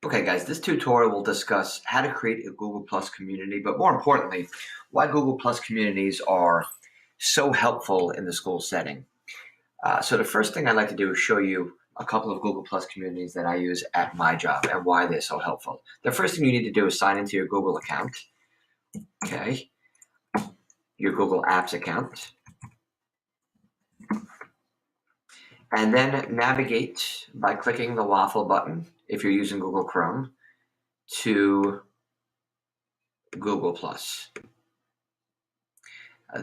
Okay, guys, this tutorial will discuss how to create a Google Plus community, but more importantly, why Google Plus communities are so helpful in the school setting. So the first thing I'd like to do is show you a couple of Google Plus communities that I use at my job and why they're so helpful. The first thing you need to do is sign into your Google account, okay, your Google Apps account, and then navigate by clicking the waffle button if you're using Google Chrome to Google Plus.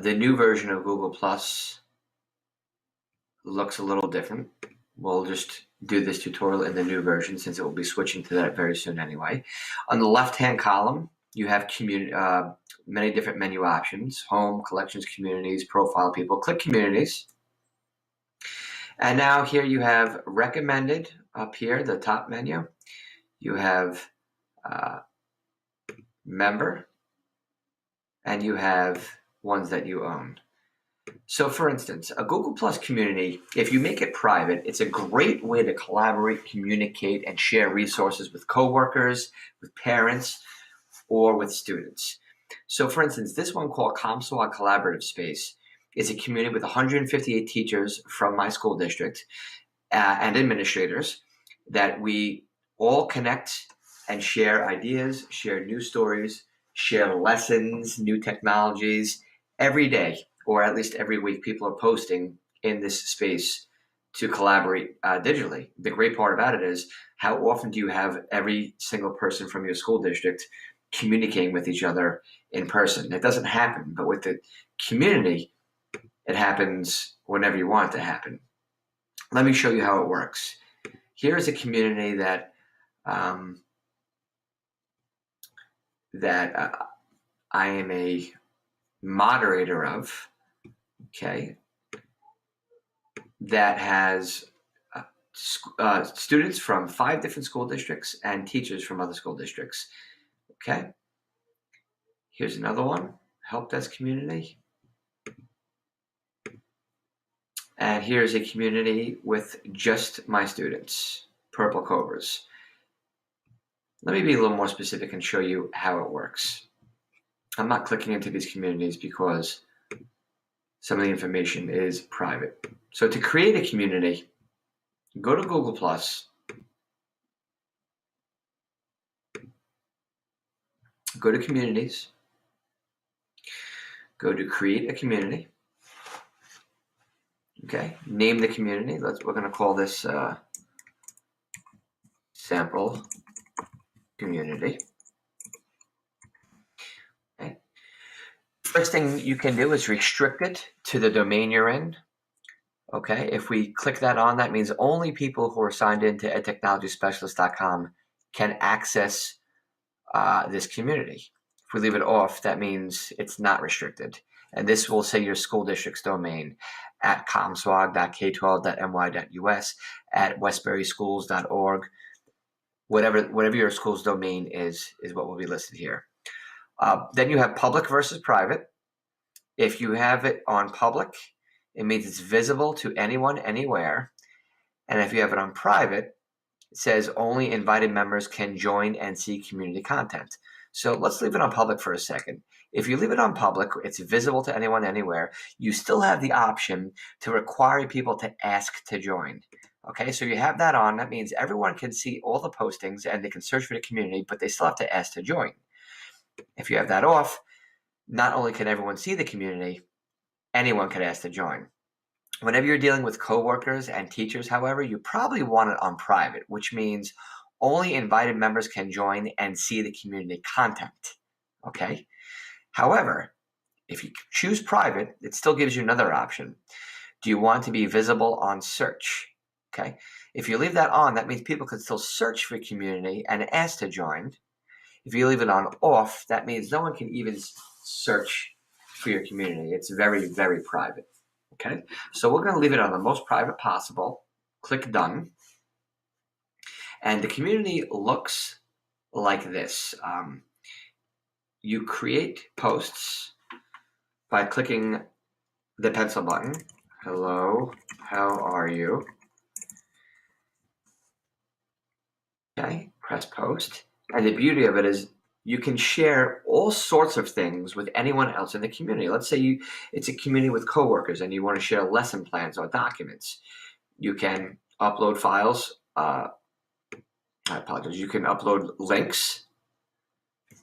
The new version of Google Plus looks a little different. We'll just do this tutorial in the new version since it will be switching to that very soon anyway. On the left-hand column, you have many different menu options: home, collections, communities, profile people. Click communities. And now here you have recommended up here, the top menu. You have member, and you have ones that you own. So for instance, a Google Plus community, if you make it private, it's a great way to collaborate, communicate, and share resources with coworkers, with parents, or with students. So for instance, this one called ComSwag Collaborative Space is a community with 158 teachers from my school district and administrators that we all connect and share ideas, share news stories, share lessons, new technologies every day, or at least every week. People are posting in this space to collaborate digitally. The great part about it is, how often do you have every single person from your school district communicating with each other in person? It doesn't happen, but with the community, it happens whenever you want it to happen. Let me show you how it works. Here is a community that I am a moderator of, okay, that has students from 5 different school districts and teachers from other school districts. Okay, here's another one, help desk community. And here's a community with just my students, Purple Cobras. Let me be a little more specific and show you how it works. I'm not clicking into these communities because some of the information is private. So to create a community, go to Google Plus, go to communities, go to create a community. Okay, name the community. We're going to call this sample community. Okay. First thing you can do is restrict it to the domain you're in. Okay, if we click that on, that means only people who are signed into edtechnologyspecialist.com can access this community. If we leave it off, that means it's not restricted. And this will say your school district's domain at comswag.k12.my.us, at westburyschools.org. Whatever your school's domain is what will be listed here. Then you have public versus private. If you have it on public, it means it's visible to anyone, anywhere. And if you have it on private, it says only invited members can join and see community content. So let's leave it on public for a second. If you leave it on public, it's visible to anyone, anywhere. You still have the option to require people to ask to join. Okay, so you have that on. That means everyone can see all the postings and they can search for the community, but they still have to ask to join. If you have that off, not only can everyone see the community, anyone can ask to join. Whenever you're dealing with coworkers and teachers, however, you probably want it on private, which means only invited members can join and see the community content. Okay? However, if you choose private, it still gives you another option. Do you want to be visible on search? Okay? If you leave that on, that means people can still search for community and ask to join. If you leave it on off, that means no one can even search for your community. It's very, very private. Okay, so we're going to leave it on the most private possible. Click done. And the community looks like this. You create posts by clicking the pencil button. Hello, how are you? Okay, Press post. And the beauty of it is you can share all sorts of things with anyone else in the community. Let's say it's a community with coworkers and you want to share lesson plans or documents. You can upload files. I apologize. You can upload links.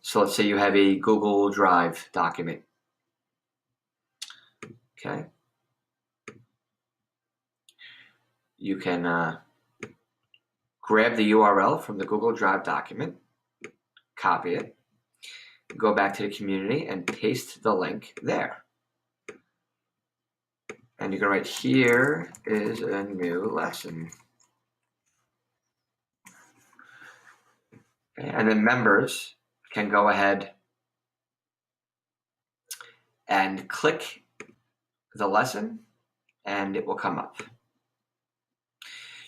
So let's say you have a Google Drive document. Okay. You can grab the URL from the Google Drive document, copy it, go back to the community and paste the link there. And you can write, here is a new lesson. Okay. And then members can go ahead and click the lesson and it will come up.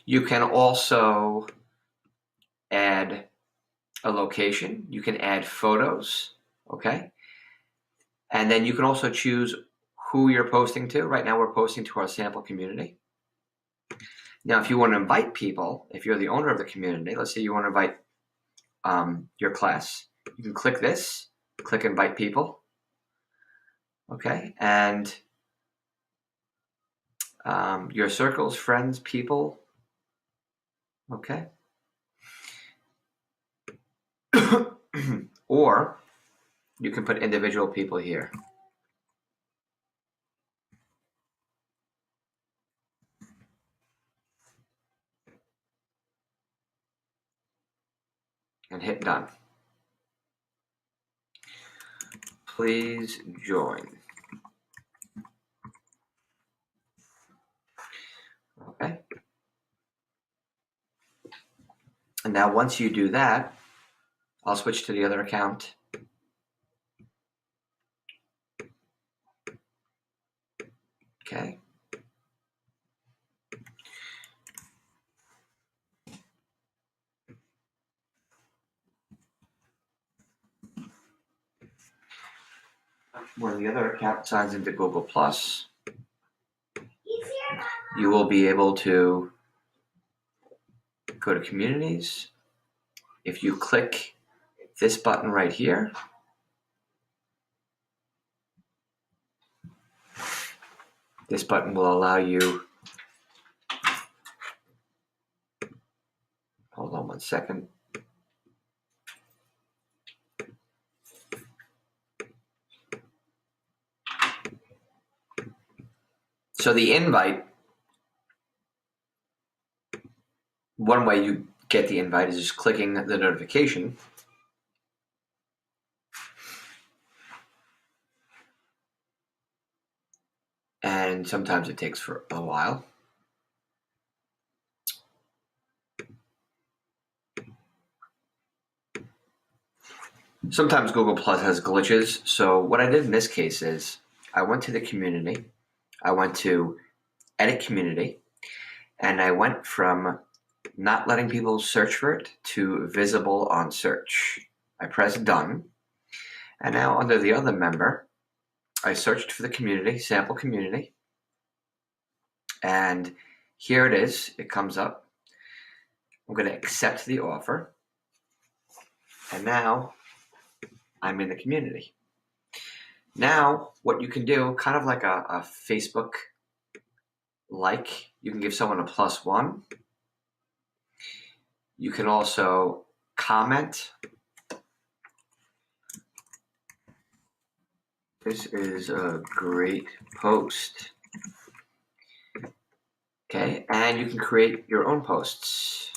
You can also add a location. You can add photos, okay? And then you can also choose who you're posting to. Right now we're posting to our sample community. Now, if you want to invite people, if you're the owner of the community, let's say you want to invite your class, you can click this, click invite people, okay? And your circles, friends, people, okay? Or you can put individual people here. And hit done. Please join. Okay. And now once you do that, I'll switch to the other account. Okay. When the other account signs into Google Plus, you will be able to go to communities. If you click this button right here, this button will allow you, hold on one second. So the invite, one way you get the invite is just clicking the notification. And sometimes it takes for a while. Sometimes Google Plus has glitches. So what I did in this case is I went to the community, I went to edit community, and I went from not letting people search for it to visible on search. I pressed done. And now under the other member, I searched for the community, sample community. And here it is, it comes up. I'm going to accept the offer. And now I'm in the community. Now, what you can do, kind of like a Facebook like, you can give someone a +1. You can also comment. This is a great post. Okay, and you can create your own posts.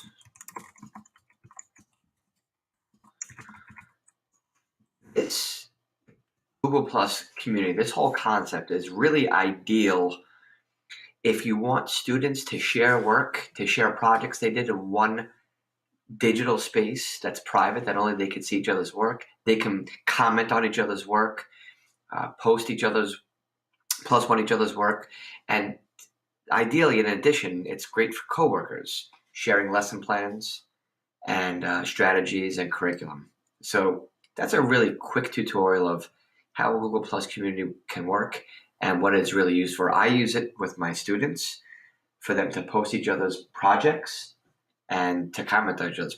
This Google Plus community, this whole concept is really ideal if you want students to share work, to share projects they did in one digital space that's private, that only they can see each other's work. They can comment on each other's work, post each other's, +1 each other's work. And ideally, in addition, it's great for coworkers, sharing lesson plans and strategies and curriculum. So that's a really quick tutorial of how Google Plus community can work and what it's really used for. I use it with my students for them to post each other's projects and to comment on each other's